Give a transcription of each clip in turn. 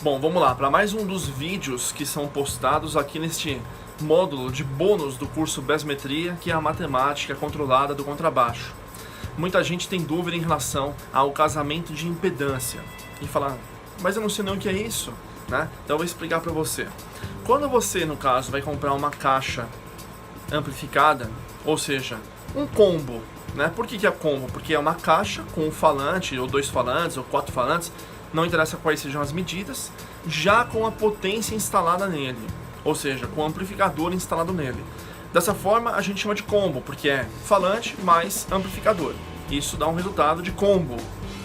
Bom, vamos lá, para mais um dos vídeos que são postados aqui neste módulo de bônus do curso Basimetria, que é a matemática controlada do contrabaixo. Muita gente tem dúvida em relação ao casamento de impedância e fala, mas eu não sei nem o que é isso, né? Então eu vou explicar para você. Quando você, no caso, vai comprar uma caixa amplificada, ou seja, um combo, né? Por que é combo? Porque é uma caixa com um falante, ou 2 falantes, ou 4 falantes, não interessa quais sejam as medidas, já com a potência instalada nele, ou seja, com o amplificador instalado nele. Dessa forma a gente chama de combo, porque é falante mais amplificador. Isso dá um resultado de combo,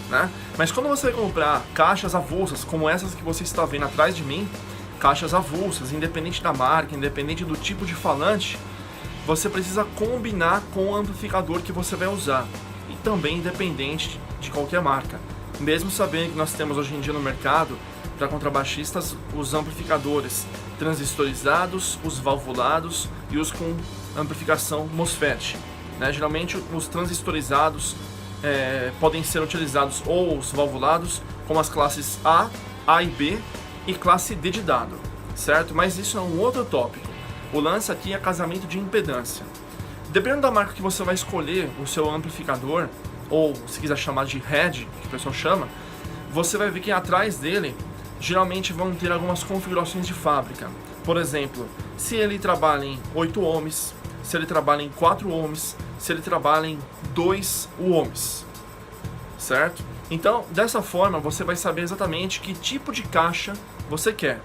né? Mas quando você vai comprar caixas avulsas, como essas que você está vendo atrás de mim, caixas avulsas, independente da marca, independente do tipo de falante, você precisa combinar com o amplificador que você vai usar, e também independente de qualquer marca. Mesmo sabendo que nós temos hoje em dia no mercado, para contrabaixistas, os amplificadores transistorizados, os valvulados e os com amplificação MOSFET, né? Geralmente os transistorizados podem ser utilizados ou os valvulados como as classes A e B e classe D de dado, certo? Mas isso é um outro tópico. O lance aqui é casamento de impedância. Dependendo da marca que você vai escolher o seu amplificador, ou se quiser chamar de head, que o pessoal chama, você vai ver que atrás dele geralmente vão ter algumas configurações de fábrica. Por exemplo, se ele trabalha em 8 ohms, se ele trabalha em 4 ohms, se ele trabalha em 2 ohms, certo? Então, dessa forma, você vai saber exatamente que tipo de caixa você quer.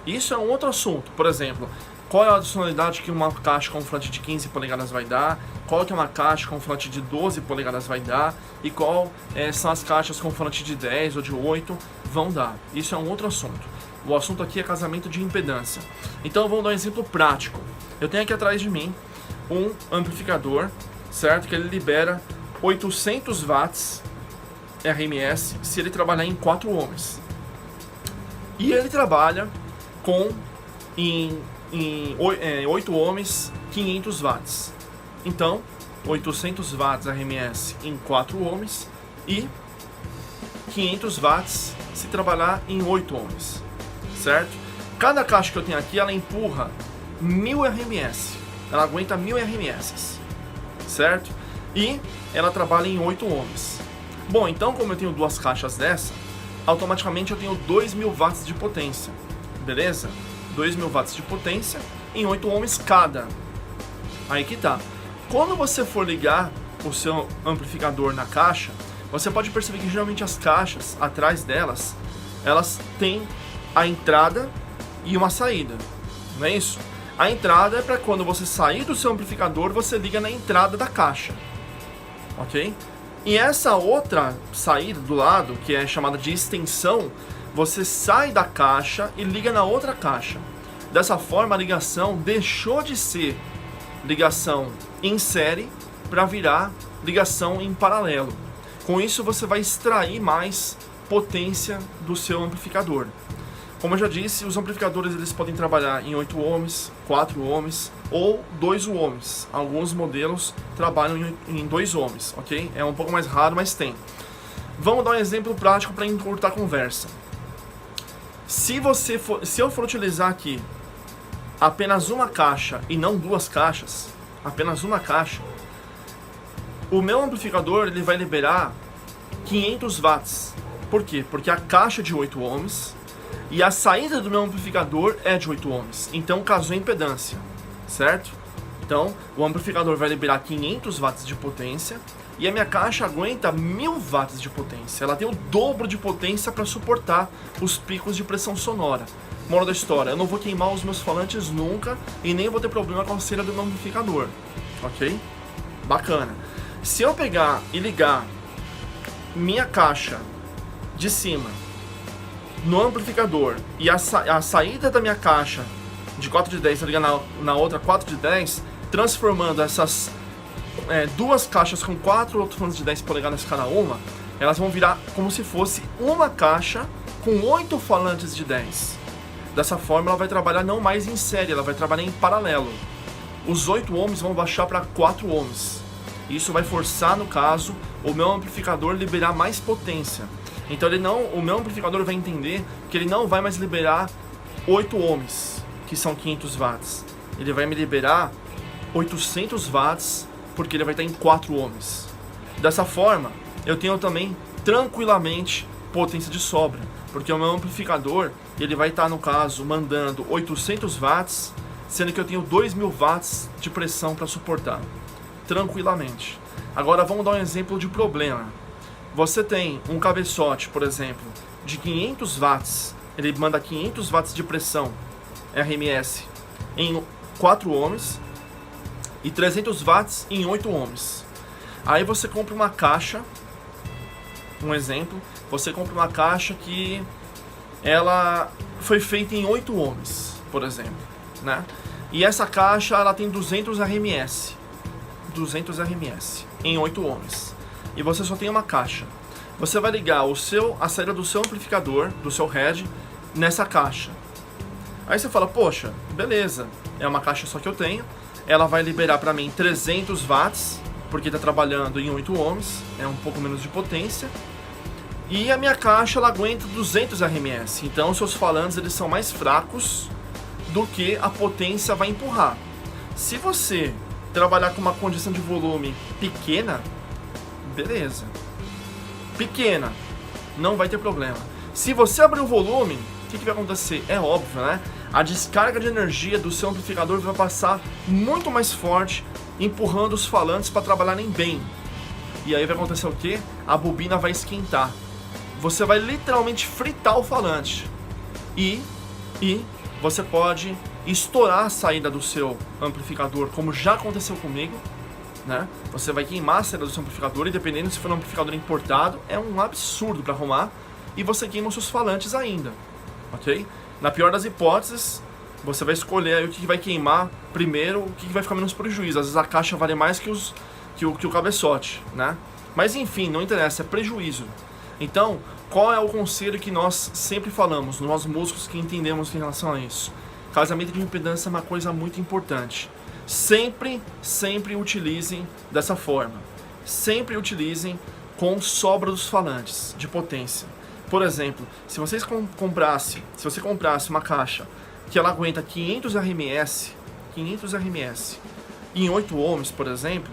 Isso é um outro assunto. Por exemplo, qual é a adicionalidade que uma caixa com falante de 15 polegadas vai dar, qual que é uma caixa com falante de 12 polegadas vai dar, e qual são as caixas com falante de 10 ou de 8 vão dar. Isso é um outro assunto. O assunto aqui é casamento de impedância. Então vamos dar um exemplo prático. Eu tenho aqui atrás de mim um amplificador, certo? Que ele libera 800 watts RMS se ele trabalhar em 4 ohms. E ele trabalha com em 8 ohms, 500 watts. Então, 800 watts RMS em 4 ohms e 500 watts se trabalhar em 8 ohms, certo? Cada caixa que eu tenho aqui, ela empurra 1000 RMS. Ela aguenta 1000 RMS, certo? E ela trabalha em 8 ohms. Bom, então como eu tenho duas caixas dessa, automaticamente eu tenho 2000 watts de potência, beleza? 2000 watts de potência em 8 ohms cada. Aí que tá. Quando você for ligar o seu amplificador na caixa, você pode perceber que geralmente as caixas, atrás delas, elas têm a entrada e uma saída, não é isso? A entrada é para quando você sair do seu amplificador, você liga na entrada da caixa, ok? E essa outra saída do lado, que é chamada de extensão, você sai da caixa e liga na outra caixa. Dessa forma, a ligação deixou de ser ligação em série para virar ligação em paralelo. Com isso, você vai extrair mais potência do seu amplificador. Como eu já disse, os amplificadores eles podem trabalhar em 8 ohms, 4 ohms ou 2 ohms. Alguns modelos trabalham em 2 ohms, ok? É um pouco mais raro, mas tem. Vamos dar um exemplo prático para encurtar a conversa. Se eu for utilizar aqui apenas uma caixa e não duas caixas, apenas uma caixa, o meu amplificador ele vai liberar 500 watts. Por quê? Porque a caixa é de 8 ohms e a saída do meu amplificador é de 8 ohms. Então casou impedância, certo? Então o amplificador vai liberar 500 watts de potência e a minha caixa aguenta 1000 watts de potência. Ela tem o dobro de potência para suportar os picos de pressão sonora. Moral da história, eu não vou queimar os meus falantes nunca e nem vou ter problema com a cera do meu amplificador, ok? Bacana. Se eu pegar e ligar minha caixa de cima no amplificador e a saída da minha caixa de 4 de 10 ligar na outra 4 de 10, transformando essas duas caixas com 4 outros falantes de 10 polegadas cada uma, elas vão virar como se fosse uma caixa com 8 falantes de 10. Dessa forma ela vai trabalhar não mais em série, ela vai trabalhar em paralelo. Os 8 ohms vão baixar para 4 ohms. Isso vai forçar, no caso, o meu amplificador liberar mais potência. Então o meu amplificador vai entender que ele não vai mais liberar 8 ohms, que são 500 watts. Ele vai me liberar 800 watts, porque ele vai estar em 4 ohms. Dessa forma, eu tenho também tranquilamente potência de sobra, porque o meu amplificador ele vai estar, no caso, mandando 800 watts, sendo que eu tenho 2000 watts de pressão para suportar, tranquilamente. Agora vamos dar um exemplo de problema. Você tem um cabeçote, por exemplo, de 500 watts, ele manda 500 watts de pressão RMS em 4 ohms e 300 watts em 8 ohms. Aí você compra uma caixa, um exemplo, você compra uma caixa que ela foi feita em 8 ohms, por exemplo, né? E essa caixa ela tem 200 RMS em 8 ohms. E você só tem uma caixa. Você vai ligar a saída do seu amplificador, do seu head, nessa caixa. Aí você fala, poxa, beleza, é uma caixa só que eu tenho, ela vai liberar para mim 300 watts, porque está trabalhando em 8 ohms, é um pouco menos de potência, e a minha caixa ela aguenta 200 RMS, então seus falantes eles são mais fracos do que a potência vai empurrar. Se você trabalhar com uma condição de volume pequena, beleza, pequena, não vai ter problema. Se você abrir o volume, o que vai acontecer? É óbvio, né? A descarga de energia do seu amplificador vai passar muito mais forte, empurrando os falantes para trabalharem bem. E aí vai acontecer o quê? A bobina vai esquentar. Você vai literalmente fritar o falante. E você pode estourar a saída do seu amplificador, como já aconteceu comigo, né? Você vai queimar a saída do seu amplificador, e dependendo se for um amplificador importado, é um absurdo para arrumar, e você queima os seus falantes ainda, ok? Na pior das hipóteses, você vai escolher aí o que vai queimar primeiro, o que vai ficar menos prejuízo. Às vezes a caixa vale mais que o cabeçote, né? Mas enfim, não interessa, é prejuízo. Então, qual é o conselho que nós sempre falamos, nós músicos que entendemos em relação a isso? Casamento de impedância é uma coisa muito importante. Sempre utilizem dessa forma. Sempre utilizem com sobra dos falantes de potência. Por exemplo, se você comprasse uma caixa que ela aguenta 500 RMS em 8 ohms, por exemplo,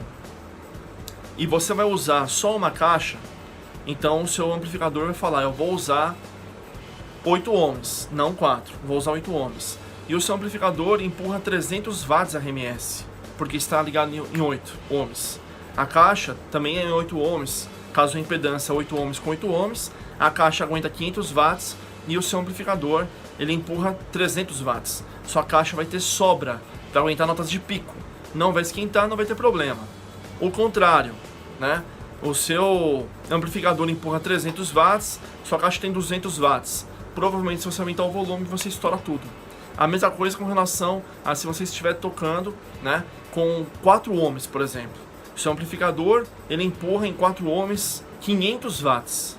e você vai usar só uma caixa, então o seu amplificador vai falar, eu vou usar 8 ohms, não 4, vou usar 8 ohms. E o seu amplificador empurra 300 watts RMS, porque está ligado em 8 ohms. A caixa também é em 8 ohms, caso a impedância 8 ohms com 8 ohms, a caixa aguenta 500 watts e o seu amplificador ele empurra 300 watts. Sua caixa vai ter sobra para aguentar notas de pico, não vai esquentar, não vai ter problema. O contrário, né? O seu amplificador empurra 300 watts, sua caixa tem 200 watts. Provavelmente se você aumentar o volume você estoura tudo. A mesma coisa com relação a se você estiver tocando, né, com 4 ohms, por exemplo. O seu amplificador ele empurra em 4 ohms 500 watts.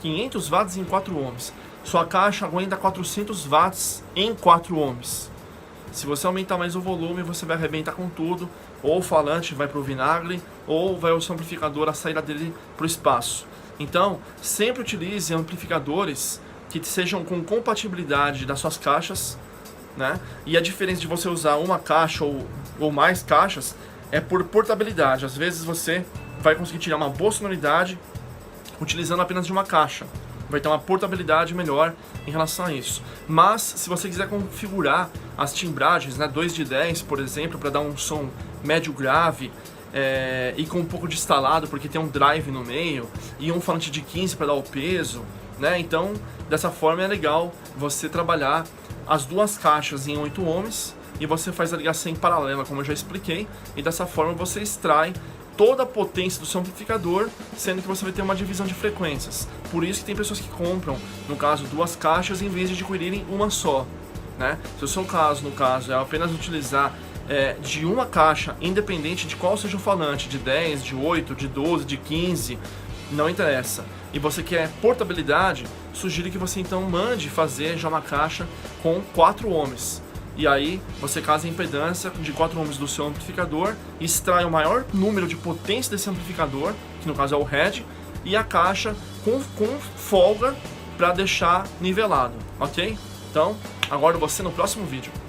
500 watts em 4 ohms. Sua caixa aguenta 400 watts em 4 ohms. Se você aumentar mais o volume, você vai arrebentar com tudo. Ou o falante vai para o vinagre, ou vai o seu amplificador, a saída dele para o espaço. Então, sempre utilize amplificadores que sejam com compatibilidade das suas caixas, né? E a diferença de você usar uma caixa ou mais caixas é por portabilidade. Às vezes você vai conseguir tirar uma boa sonoridade utilizando apenas de uma caixa. Vai ter uma portabilidade melhor em relação a isso. Mas se você quiser configurar as timbragens, né, 2 de 10, por exemplo, para dar um som médio grave e com um pouco de instalado, porque tem um drive no meio, e um falante de 15 para dar o peso, né? Então, dessa forma é legal você trabalhar as duas caixas em 8 ohms e você faz a ligação em paralela, como eu já expliquei, e dessa forma você extrai toda a potência do seu amplificador, sendo que você vai ter uma divisão de frequências. Por isso que tem pessoas que compram, no caso, 2 caixas em vez de adquirirem uma só, né? Se o seu caso, no caso, é apenas utilizar de uma caixa, independente de qual seja o falante, de 10, de 8, de 12, de 15, não interessa, e você quer portabilidade, sugiro que você então mande fazer já uma caixa com 4 ohms. E aí você casa a impedância de 4 ohms do seu amplificador, extrai o maior número de potência desse amplificador, que no caso é o head, e a caixa com folga para deixar nivelado, ok? Então, aguardo você no próximo vídeo.